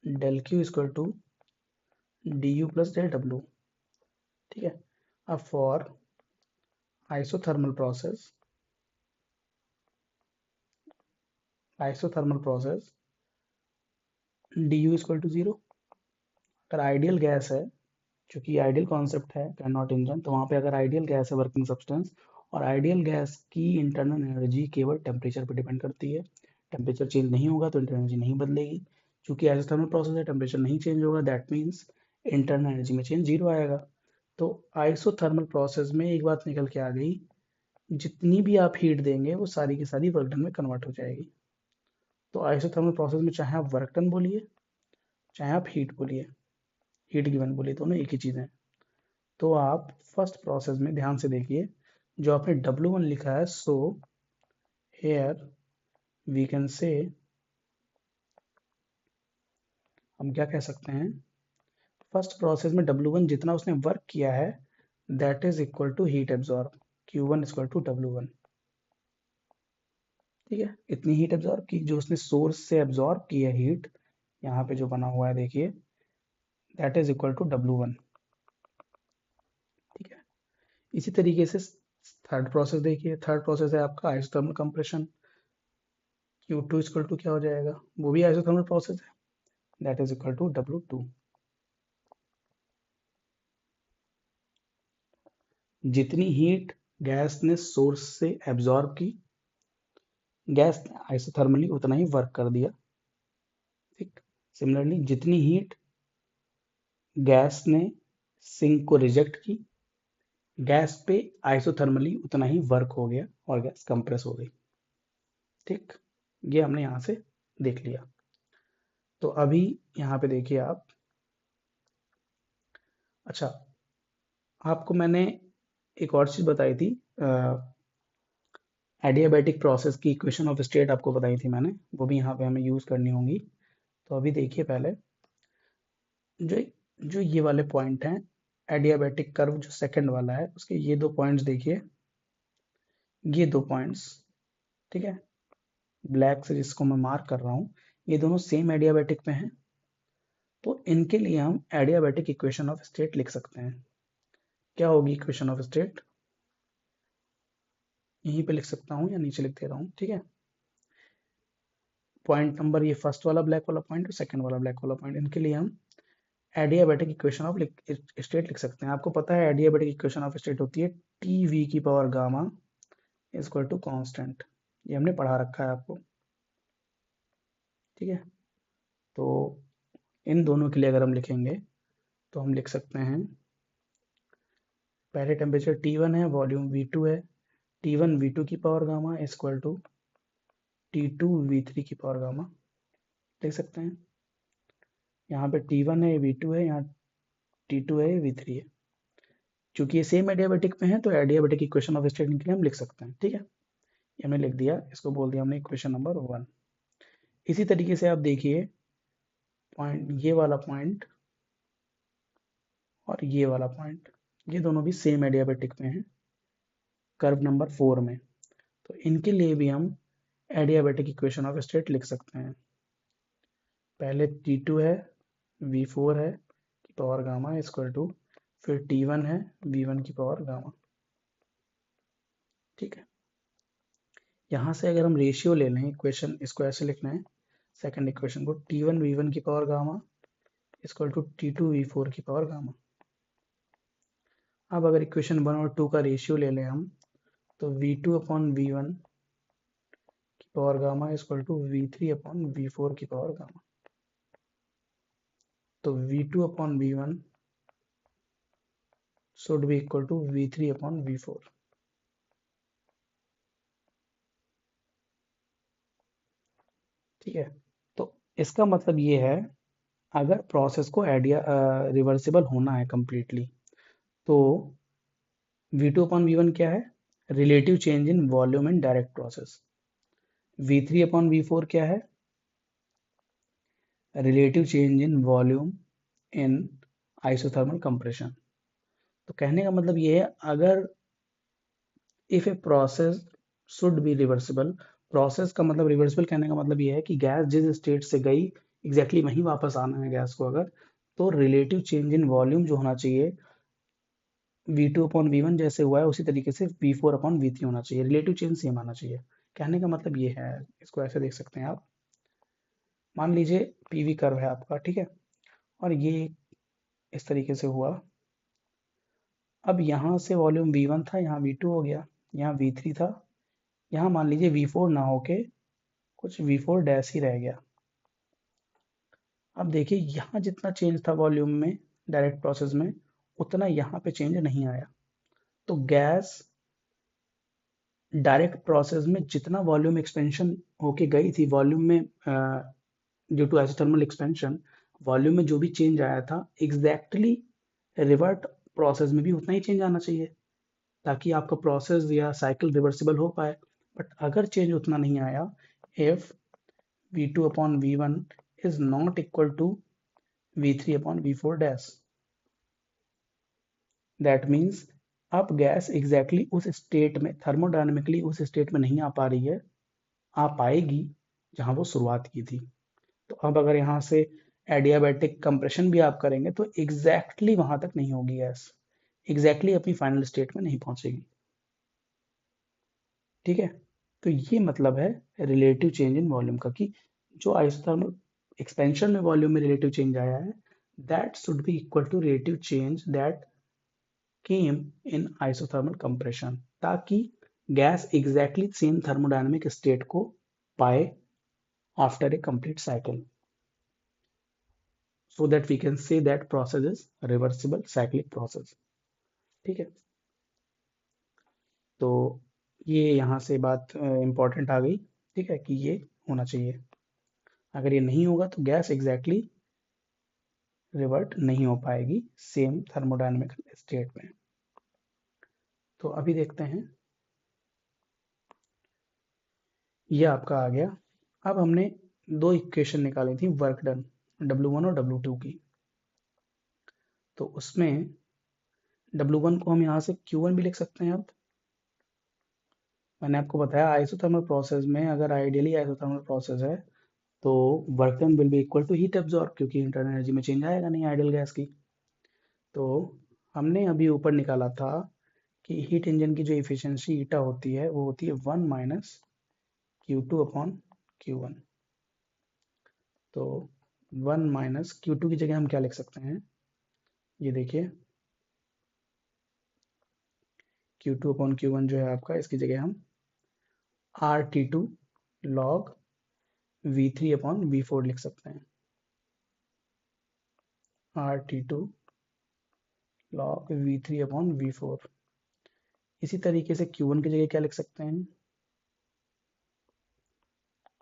del Q equal to du plus del W। ठीक है, अब for isothermal process, isothermal process du equal to 0, अगर आइडियल गैस है क्योंकि आइडियल कॉन्सेप्ट है कैनॉट इंजन, तो वहाँ पे अगर आइडियल गैस है वर्किंग सब्सटेंस, और आइडियल गैस की इंटरनल एनर्जी केवल टेम्परेचर पर डिपेंड करती है। टेम्परेचर चेंज नहीं होगा तो इंटरनल एनर्जी नहीं बदलेगी। चूंकि आइसोथर्मल प्रोसेस है, टेम्परेचर नहीं चेंज होगा, दैट मीन्स इंटरनल एनर्जी में चेंज जीरो आएगा। तो आइसोथर्मल प्रोसेस में एक बात निकल के आ गई, जितनी भी आप हीट देंगे वो सारी की सारी वर्क डन में कन्वर्ट हो जाएगी। तो आइसोथर्मल प्रोसेस में चाहे आप वर्क डन बोलिए, चाहे आप हीट बोलिए, हीट गिवन बोलिए, दोनों एक ही चीज़ है। तो आप फर्स्ट प्रोसेस में ध्यान से देखिए, जो आपने W1 लिखा है, so here we can say, हम क्या कह सकते हैं, फर्स्ट प्रोसेस में W1 जितना उसने वर्क किया है that is equal to heat absorb, Q1 equal to W1। ठीक है, इतनी हीट एब्जॉर्ब की जो उसने सोर्स से एब्जॉर्ब की है हीट, यहाँ पे जो बना हुआ है देखिए, that is equal to W1। ठीक है, इसी तरीके से थर्ड प्रोसेस देखिए, थर्ड प्रोसेस है आपका isothermal compression. Q2 equal to क्या हो जाएगा, वो भी आइसोथर्मल प्रोसेस है, that is equal to W2। जितनी हीट गैस ने सोर्स से एब्जॉर्ब की, गैस ने आइसोथर्मली उतना ही वर्क कर दिया। ठीक, सिमिलरली जितनी हीट गैस ने सिंक को रिजेक्ट की, गैस पे आइसोथर्मली उतना ही वर्क हो गया और गैस कंप्रेस हो गई। ठीक, ये हमने यहाँ से देख लिया। तो अभी यहाँ पे देखिए आप, अच्छा, आपको मैंने एक और चीज बताई थी, एडियाबैटिक प्रोसेस की इक्वेशन ऑफ स्टेट आपको बताई थी मैंने, वो भी यहाँ पे हमें यूज करनी होंगी। तो अभी देखिए पहले, जो जो ये वाले पॉइंट हैं, एडियाबैटिक कर्व जो सेकंड वाला है उसके ये दो पॉइंट्स देखिए, ये दो पॉइंट्स, ठीक है, ब्लैक से जिसको मैं मार्क कर रहा हूँ, ये दोनों सेम एडियाबैटिक पे हैं। तो इनके लिए हम एडियाबैटिक इक्वेशन ऑफ स्टेट लिख सकते हैं। क्या होगी इक्वेशन ऑफ स्टेट, यहीं पे लिख सकता हूँ या नीचे लिख दे रहा हूँ, ठीक है। पॉइंट नंबर, ये फर्स्ट वाला ब्लैक वाला पॉइंट और सेकंड वाला ब्लैक वाला पॉइंट, इनके लिए हम एडियाबैटिक इक्वेशन ऑफ स्टेट लिख सकते हैं। आपको पता है एडियाबैटिक इक्वेशन ऑफ स्टेट होती है टी वी की power gamma is equal to constant, ये हमने पढ़ा रखा है आपको, ठीक है। तो इन दोनों के लिए अगर हम लिखेंगे तो हम लिख सकते हैं, पहले टेम्परेचर T1 है, वॉल्यूम V2 है, T1 V2 की power gamma is equal to T2 V3 की पावर गामा, लिख सकते हैं। यहाँ पे T1 है, V2 है, यहाँ T2 है, V3 है। चूंकि ये सेम एडियाबैटिक में है तो एडियाबैटिक इक्वेशन ऑफ स्टेट के लिए हम लिख सकते हैं, ठीक है। ये हमने लिख दिया, इसको बोल दिया हमने इक्वेशन नंबर 1। इसी तरीके से आप देखिए, पॉइंट, ये वाला पॉइंट और ये वाला पॉइंट, ये दोनों भी सेम एडियाबैटिक में है, कर्व नंबर 4 में। तो इनके लिए भी हम एडियाबैटिक इक्वेशन ऑफ स्टेट लिख सकते हैं। पहले T2 है, V4 है की पावर गामा इक्वल टू, फिर T1 है, V1 की पावर गामा, ठीक है। यहाँ से अगर हम रेशियो ले लें, इक्वेशन इसको ऐसे लिखना है, सेकंड इक्वेशन को T1 V1 की power gamma equal to T2 V4 की पावर गामा। अब अगर इक्वेशन 1 और 2 का रेशियो ले लें हम, तो V2 अपॉन V1 की power gamma equal to V3 upon V4 की पावर गामा। तो V2 upon V1 should be equal to V3 upon V4। ठीक है, तो इसका मतलब ये है, अगर प्रोसेस को एडिया रिवर्सिबल होना है कंप्लीटली, तो V2 अपॉन V1 क्या है, relative change in volume in direct process. V3 upon V4 क्या है, relative change in volume in isothermal compression. तो कहने का मतलब ये है, अगर if a process should be reversible, process का मतलब रिवर्सिबल कहने का मतलब ये है कि गैस जिस स्टेट से गई एग्जैक्टली वहीं वापस आना है गैस को, अगर तो रिलेटिव चेंज इन वॉल्यूम जो होना चाहिए V2 अपॉन V1 जैसे हुआ है उसी तरीके से V4 अपॉन V3 होना चाहिए, रिलेटिव चेंज सेम आना चाहिए। कहने का मतलब ये है, इसको ऐसे देख सकते हैं आप, मान लीजिए PV कर्व है आपका, ठीक है, और ये इस तरीके से हुआ, अब यहाँ से वॉल्यूम V1 था, यहाँ V2 हो गया, यहाँ V3 था, यहाँ मान लीजिए V4 ना होके कुछ V4 डैश ही रह गया। अब देखिए यहाँ जितना चेंज था वॉल्यूम में डायरेक्ट प्रोसेस में, उतना यहाँ पे चेंज नहीं आया। तो गैस डायरेक्ट प्रोसेस में जितना वॉल्यूम एक्सपेंशन होके गई थी, वॉल्यूम में due to isothermal expansion volume में जो भी चेंज आया था, एग्जैक्टली रिवर्ट प्रोसेस में भी उतना ही चेंज आना चाहिए, ताकि आपका प्रोसेस या साइकिल रिवर्सिबल हो पाए। बट अगर चेंज उतना नहीं आया, if V2 upon V1 is not equal to V3 upon V4 dash, that means अब गैस एग्जैक्टली उस स्टेट में, थर्मोडायनेमिकली उस स्टेट में नहीं आ पा रही है, आ पाएगी जहां वो शुरुआत की थी। तो अब अगर यहाँ से एडियाबैटिक कंप्रेशन भी आप करेंगे तो एग्जैक्टली वहां तक नहीं होगी गैस, एग्जैक्टली अपनी फाइनल स्टेट में नहीं पहुंचेगी। ठीक है, तो ये मतलब है रिलेटिव चेंज इन वॉल्यूम का, कि जो आइसोथर्मल एक्सपेंशन में वॉल्यूम में रिलेटिव चेंज आया है, that should be equal to relative change that came in isothermal compression, ताकि gas exactly same thermodynamic state को पाए after a complete cycle, so that we can say that process is reversible cyclic process। ठीक है, तो ये यहाँ से बात इंपॉर्टेंट आ गई। ठीक है, कि ये होना चाहिए, अगर ये नहीं होगा तो गैस एग्जैक्टली रिवर्ट नहीं हो पाएगी सेम थर्मोडायनेमिक स्टेट में। तो अभी देखते हैं, ये आपका आ गया। अब हमने दो इक्वेशन निकाली थी वर्क डन, W1 और W2 की। तो उसमें W1 को हम यहाँ से Q1 भी लिख सकते हैं। अब मैंने आपको बताया आइसोथर्मल प्रोसेस में, अगर आइडियली आइसोथर्मल प्रोसेस है तो work done will be equal to heat absorb, क्योंकि इंटरनल एनर्जी में चेंज आएगा नहीं आइडियल गैस की। तो हमने अभी ऊपर निकाला था कि हीट इंजन की जो इफिशियंसी ईटा होती है वो होती है 1 माइनस Q2 अपॉन Q1। तो 1 माइनस Q2 की जगह हम क्या लिख सकते हैं, ये देखिए Q2 अपॉन Q1 जो है आपका, इसकी जगह हम RT2 log V3 upon V4 लिख सकते हैं। RT2 log V3 upon V4। इसी तरीके से Q1 की जगह क्या लिख सकते हैं,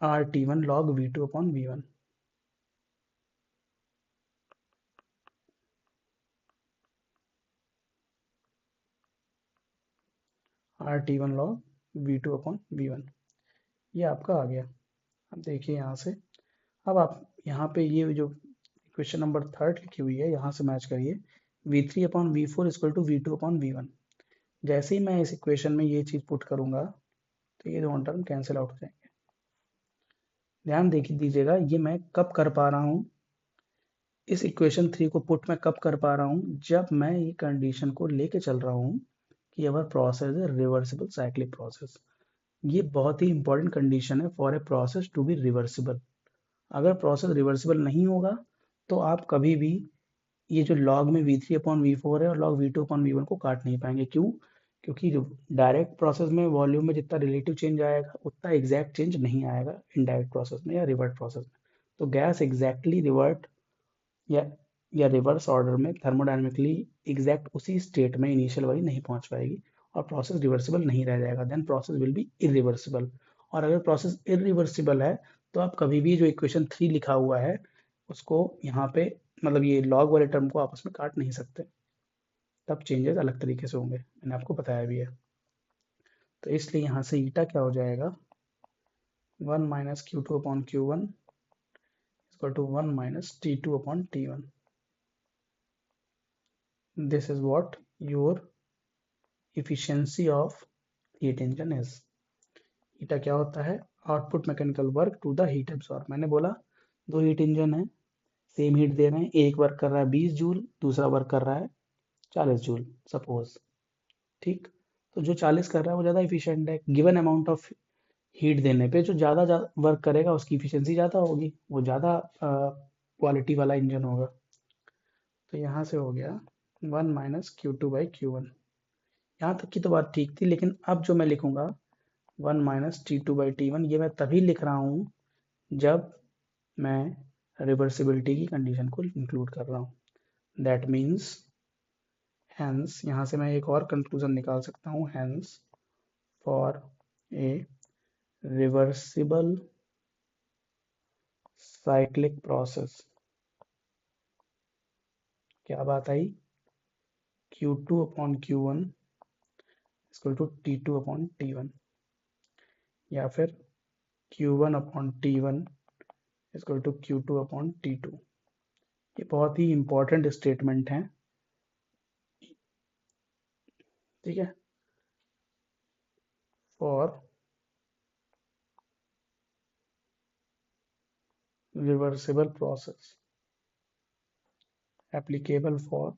RT1 log V2 upon V1। RT1 log V2 upon V1, ये आपका आ गया। अब देखिए यहाँ से, अब आप यहाँ पे ये जो क्वेश्चन नंबर 3 लिखी हुई है, यहाँ से मैच करिए V3 upon V4 equal to V2 upon V1। जैसे ही मैं इस इक्वेशन में ये चीज़ पुट करूंगा तो ये दोनों टर्म कैंसिल आउट हो जाएंगे। ध्यान देखिए दीजिएगा, ये मैं कब कर पा रहा हूँ, इस इक्वेशन 3 को पुट मैं कब कर पा रहा हूँ, जब मैं ये कंडीशन को लेके चल रहा हूँ कि अवर प्रोसेस है रिवर्सिबल साइक्लिक प्रोसेस। ये बहुत ही इंपॉर्टेंट कंडीशन है for a process to be reversible. अगर प्रोसेस रिवर्सिबल नहीं होगा तो आप कभी भी ये जो लॉग में V3 अपॉन V4 है और लॉग V2 अपॉन V1 को काट नहीं पाएंगे। क्यों? क्योंकि डायरेक्ट प्रोसेस में वॉल्यूम में जितना रिलेटिव चेंज आएगा उतना एग्जैक्ट चेंज नहीं आएगा इनडायरेक्ट प्रोसेस में या रिवर्ट प्रोसेस में। तो गैस एग्जैक्टली रिवर्ट या या रिवर्स ऑर्डर में थर्मोडायनेमिकली एग्जैक्ट उसी स्टेट में इनिशियल वाली नहीं पहुंच पाएगी और प्रोसेस रिवर्सिबल नहीं रह जाएगा, then process will be irreversible. और अगर प्रोसेस इरिवर्सिबल है तो आप कभी भी जो इक्वेशन 3 लिखा हुआ है उसको यहाँ पे, मतलब ये लॉग वाले टर्म को आपस में काट नहीं सकते, तब चेंजेस अलग तरीके से होंगे, मैंने आपको बताया भी है। तो इसलिए यहाँ से ईटा क्या हो जाएगा, 1 minus Q2 upon Q1 equal to 1 minus T2 upon T1। This is what your efficiency of heat engine is। Eta क्या होता है, output mechanical work to the heat absorb. मैंने बोला दो हीट इंजन है, सेम हीट दे रहे हैं, एक वर्क कर रहा है 20 जूल, दूसरा वर्क कर रहा है 40 जूल सपोज। ठीक, तो जो 40 कर रहा है वो ज़्यादा इफिशियंट है, गिवन अमाउंट ऑफ हीट देने पे जो ज़्यादा वर्क करेगा उसकी इफिशियंसी ज़्यादा होगी, वो ज़्यादा क्वालिटी वाला इंजन होगा। तो यहाँ से हो गया 1 minus Q two by Q one. यहाँ तक की तो बात ठीक थी, लेकिन अब जो मैं लिखूंगा 1 minus T two by T one, ये मैं तभी लिख रहा हूँ जब मैं रिवर्सिबिलिटी की कंडीशन को इंक्लूड कर रहा हूँ। दैट मीन्स हेंस, यहाँ से मैं एक और कंक्लूजन निकाल सकता हूँ, hence for a reversible cyclic process, क्या बात आई, Q2 upon Q1 equal to T2 upon T1, या फिर Q1 upon T1 equal to Q2 upon T2। ये बहुत ही इंपॉर्टेंट स्टेटमेंट हैं, ठीक है। For reversible process applicable for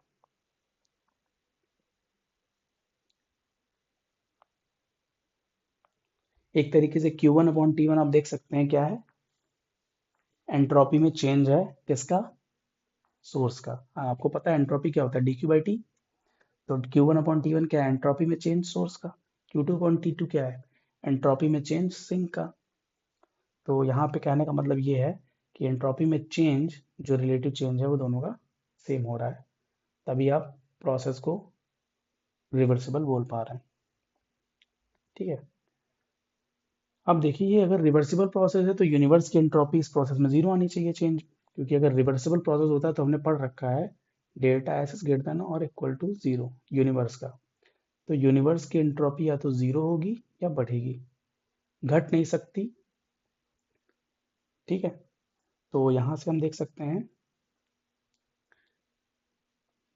एक तरीके से Q1 अपॉन T1 आप देख सकते हैं क्या है, एंट्रोपी में चेंज है, किसका, सोर्स का। आपको पता है एंट्रोपी क्या होता है, dQ बाई टी। तो Q1 अपॉन T1 क्या है, एंट्रोपी में चेंज सोर्स का। Q2 अपॉन T2 क्या है, एंट्रोपी में चेंज सिंक का। तो यहाँ पे कहने का मतलब ये है कि एंट्रोपी में चेंज, जो रिलेटिव चेंज है वो दोनों का सेम हो रहा है, तभी आप प्रोसेस को रिवर्सिबल बोल पा रहे हैं, ठीक है। अब देखिए, अगर रिवर्सिबल प्रोसेस है तो यूनिवर्स की एंट्रोपी इस प्रोसेस में जीरो आनी चाहिए चेंज, क्योंकि अगर रिवर्सिबल प्रोसेस होता है तो हमने पढ़ रखा है delta S is greater than और इक्वल टू जीरो यूनिवर्स का। तो यूनिवर्स की एंट्रोपी या तो जीरो होगी या बढ़ेगी, घट नहीं सकती, ठीक है। तो यहाँ से हम देख सकते हैं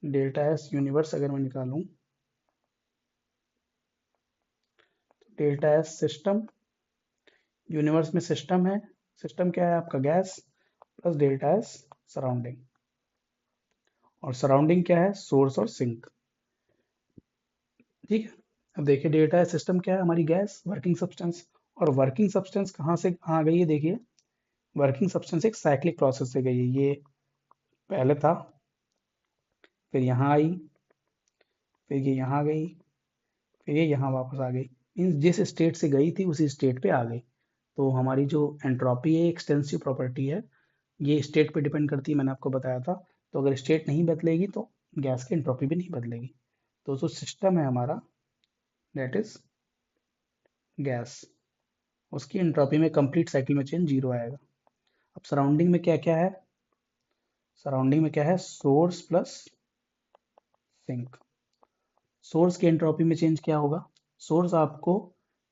डेल्टा एस यूनिवर्स अगर मैं निकालूं, डेल्टा एस सिस्टम, यूनिवर्स में सिस्टम है, सिस्टम क्या है आपका, gas, plus delta S surrounding, और सराउंडिंग क्या है, सोर्स और सिंक, ठीक है। अब देखिए डेल्टा एस सिस्टम क्या है, हमारी गैस, वर्किंग सब्सटेंस, और वर्किंग सब्सटेंस कहाँ से कहाँ आ गई है, देखिए वर्किंग सब्सटेंस एक साइक्लिक प्रोसेस से गई है, ये पहले था, फिर यहाँ आई, फिर ये यहाँ गई, फिर ये यहाँ वापस आ गई, मीन्स जिस स्टेट से गई थी उसी स्टेट पे आ गई। तो हमारी जो एंट्रोपी है एक्सटेंसिव प्रॉपर्टी है, ये स्टेट पे डिपेंड करती है, मैंने आपको बताया था। तो अगर स्टेट नहीं बदलेगी तो गैस की एंट्रोपी भी नहीं बदलेगी। तो जो सिस्टम है हमारा, दैट इज गैस, उसकी एंट्रोपी में कंप्लीट साइकिल में चेंज जीरो आएगा। अब सराउंडिंग में क्या क्या है, सराउंडिंग में क्या है, सोर्स प्लस सिंक। सोर्स की एंट्रोपी में चेंज क्या होगा, सोर्स आपको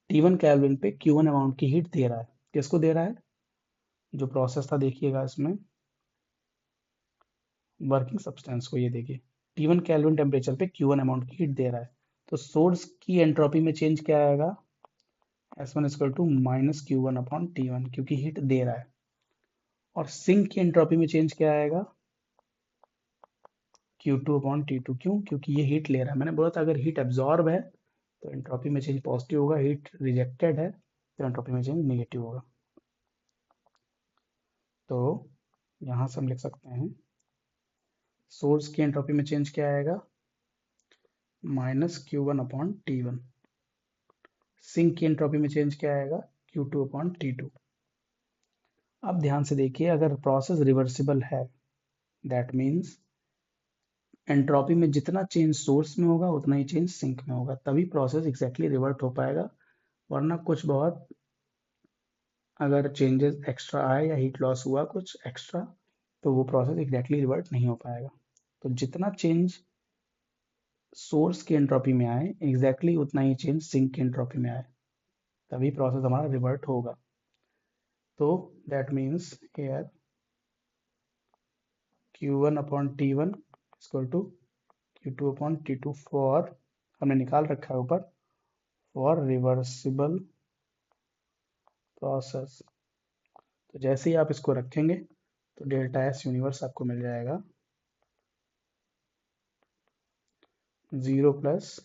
T1 केल्विन पे Q1 अमाउंट की हीट दे रहा है, किसको दे रहा है, जो प्रोसेस था देखिएगा इसमें, वर्किंग सब्सटेंस को, ये देखिए T1 केल्विन टेम्परेचर पे Q1 अमाउंट की हीट दे रहा है। तो सोर्स की एंट्रोपी में चेंज क्या आएगा, S1 equal to minus Q1 upon T1, क्योंकि हीट दे रहा है। और सिंक की एंट्रोपी में चेंज क्या आएगा, Q2 अपॉन T2, क्यों, क्योंकि ये हीट ले रहा है। मैंने बोला था अगर हीट एब्जॉर्ब है तो एंट्रोपी में चेंज पॉजिटिव होगा, हीट रिजेक्टेड है तो एंट्रोपी में चेंज नेगेटिव होगा। तो यहाँ से हम लिख सकते हैं सोर्स की एंट्रोपी में चेंज क्या आएगा, minus Q1 upon T1। Sink की एंट्रोपी में चेंज क्या आएगा, Q2 अपॉन T2। अब ध्यान से देखिए, अगर प्रोसेस रिवर्सिबल है, दैट मीन्स एंट्रोपी में जितना चेंज सोर्स में होगा उतना ही चेंज सिंक में होगा, तभी प्रोसेस एग्जैक्टली रिवर्ट हो पाएगा। वरना कुछ बहुत अगर चेंजेस एक्स्ट्रा आए या हीट लॉस हुआ कुछ एक्स्ट्रा, तो वो प्रोसेस एग्जैक्टली रिवर्ट नहीं हो पाएगा। तो जितना चेंज सोर्स की एंट्रोपी में आए एग्जैक्टली उतना ही चेंज सिंक की एंट्रोपी में आए, तभी प्रोसेस हमारा रिवर्ट होगा। तो that means here Q1 upon T1 equal to Q2 upon T2 for, हमने निकाल रखा है ऊपर, फॉर रिवर्सिबल प्रोसेस। तो जैसे ही आप इसको रखेंगे तो डेल्टा एस यूनिवर्स आपको मिल जाएगा 0 plus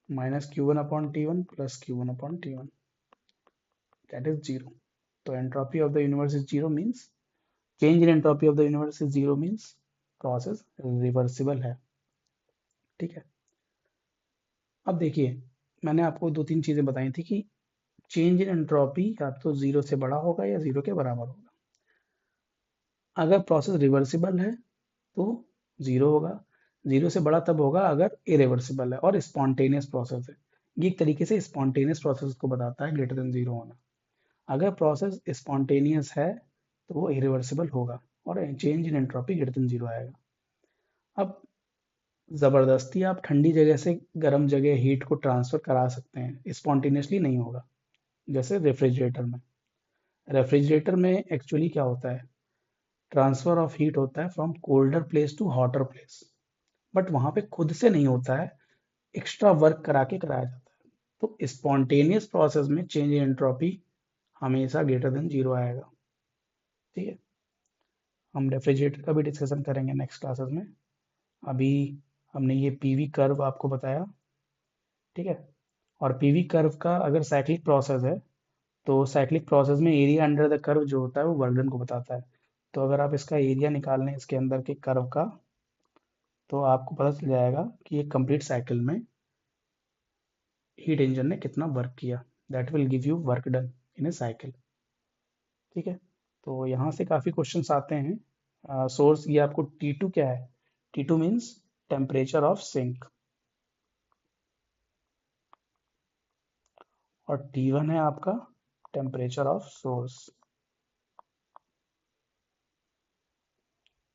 minus Q1 upon T1 plus Q1 upon T1, that is zero. तो entropy of the universe is zero means, change in entropy of the universe is zero means process reversible है। ठीक है, अब देखिए मैंने आपको दो तीन चीजें बताई थी कि चेंज इन एंट्रोपी या तो जीरो से बड़ा होगा या जीरो के बराबर होगा। अगर प्रोसेस रिवर्सिबल है तो जीरो होगा, जीरो से बड़ा तब होगा अगर इरिवर्सिबल है और स्पॉन्टेनियस प्रोसेस है। ये एक तरीके से स्पॉन्टेनियस प्रोसेस को बताता है ग्रेटर देन जीरो होना। अगर प्रोसेस स्पॉन्टेनियस है तो वो इरिवर्सिबल होगा और change in entropy greater than zero आएगा। अब जबरदस्ती आप ठंडी जगह से गर्म जगह हीट को ट्रांसफर करा सकते हैं, स्पॉन्टेनियसली नहीं होगा। जैसे रेफ्रिजरेटर में एक्चुअली क्या होता है, ट्रांसफर ऑफ हीट होता है from colder place to hotter place, but वहां पे खुद से नहीं होता है, एक्स्ट्रा वर्क करा के कराया जाता है। तो स्पॉन्टेनियस प्रोसेस में चेंज इन एंट्रोपी हमेशा ग्रेटर देन जीरो आएगा। ठीक है, हम रेफ्रिजरेटर का भी डिस्कशन करेंगे नेक्स्ट क्लासेस में। अभी हमने ये पीवी कर्व आपको बताया। ठीक है, और पीवी कर्व का अगर साइक्लिक प्रोसेस है तो साइक्लिक प्रोसेस में एरिया अंडर द कर्व जो होता है वो वर्क डन को बताता है। तो अगर आप इसका एरिया निकाल लें इसके अंदर के कर्व का, तो आपको पता चल जाएगा कि एक कंप्लीट साइकिल में हीट इंजन ने कितना वर्क किया। That will give you work done in A cycle. ठीक है, तो यहाँ से काफ़ी क्वेश्चंस आते हैं। सोर्स ये आपको T2 क्या है, T2 means temperature of sink, और T1 है आपका टेम्परेचर ऑफ सोर्स।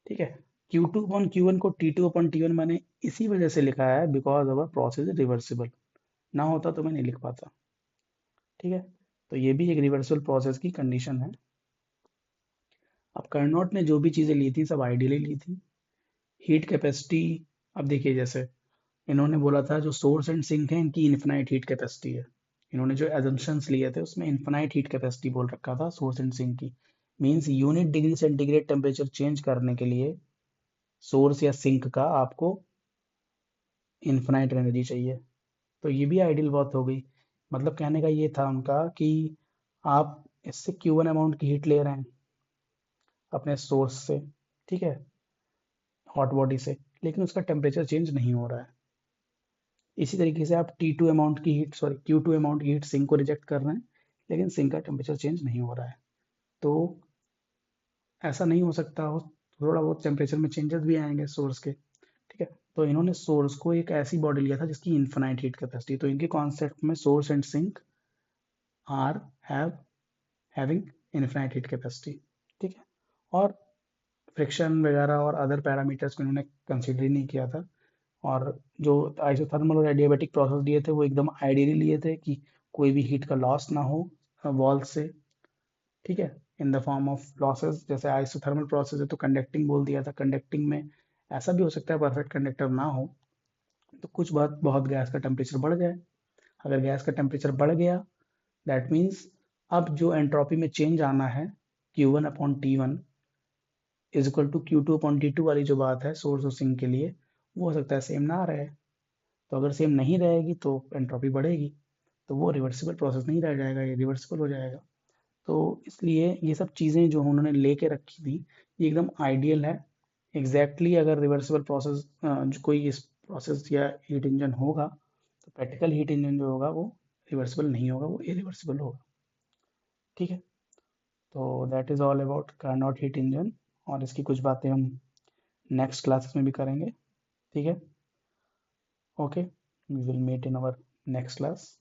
ठीक है, Q2 अपॉन Q1 को T2 अपॉन T1 मैंने इसी वजह से लिखा है because our process is reversible, ना होता तो मैं नहीं लिख पाता। ठीक है, तो ये भी एक रिवर्सिबल प्रोसेस की कंडीशन है। अब कार्नोट ने जो भी चीज़ें ली थी सब आइडियली ली थी। हीट कैपेसिटी, अब देखिए जैसे इन्होंने बोला था जो सोर्स एंड सिंक है इनकी इन्फिनाइट हीट कैपेसिटी है। इन्होंने जो एजम्पशंस लिए थे उसमें इन्फिनाइट हीट कैपेसिटी बोल रखा था सोर्स एंड सिंक की। Means unit degree centigrade temperature change करने के लिए सोर्स या सिंक का आपको इन्फिनाइट एनर्जी चाहिए। तो ये भी आइडियल बात हो गई। मतलब कहने का ये था उनका कि आप इससे Q1 अमाउंट की हीट ले रहे हैं अपने सोर्स से, ठीक है, हॉट बॉडी से, लेकिन उसका टेम्परेचर चेंज नहीं हो रहा है। इसी तरीके से आप T2 अमाउंट की हीट, सॉरी Q2 अमाउंट की हीट सिंक को रिजेक्ट कर रहे हैं, लेकिन सिंक का टेम्परेचर चेंज नहीं हो रहा है। तो ऐसा नहीं हो सकता हो, थोड़ा बहुत टेम्परेचर में चेंजेस भी आएंगे सोर्स के। ठीक है, तो इन्होंने सोर्स को एक ऐसी बॉडी लिया था जिसकी इन्फिनाइट हीट कैपेसिटी। तो इनके कॉन्सेप्ट में source and sink are have having infinite heat capacity. ठीक है, और फ्रिक्शन वगैरह और अदर पैरामीटर्स को इन्होंने कंसिडर ही नहीं किया था। और जो आइसोथर्मल और एडियाबैटिक प्रोसेस दिए थे वो एकदम आइडियली लिए थे कि कोई भी हीट का लॉस ना हो वॉल से। ठीक है, in the form of losses, जैसे आइसोथर्मल प्रोसेस है तो कंडक्टिंग बोल दिया था। कंडक्टिंग में ऐसा भी हो सकता है परफेक्ट कंडक्टर ना हो तो कुछ बहुत बहुत गैस का टेम्परेचर बढ़ जाए। अगर गैस का टेम्परेचर बढ़ गया दैट मीन्स अब जो एंट्रोपी में चेंज आना है Q1 upon T1 is equal to Q2 upon T2 वाली जो बात है सोर्स और सिंक के लिए, वो हो सकता है सेम ना रहे। तो अगर सेम नहीं रहेगी तो एंट्रोपी बढ़ेगी, तो वो रिवर्सिबल प्रोसेस नहीं रह जाएगा, ये रिवर्सिबल हो जाएगा। तो इसलिए ये सब चीज़ें जो उन्होंने लेके रखी थी ये एकदम आइडियल है। एग्जैक्टली अगर रिवर्सिबल प्रोसेस कोई इस प्रोसेस या हीट इंजन होगा तो प्रैक्टिकल हीट इंजन जो होगा वो रिवर्सिबल नहीं होगा, वो इरिवर्सिबल होगा। ठीक है, तो that is all about Carnot heat engine, और इसकी कुछ बातें हम नेक्स्ट क्लासेस में भी करेंगे। ठीक है, okay, we will meet in our next class.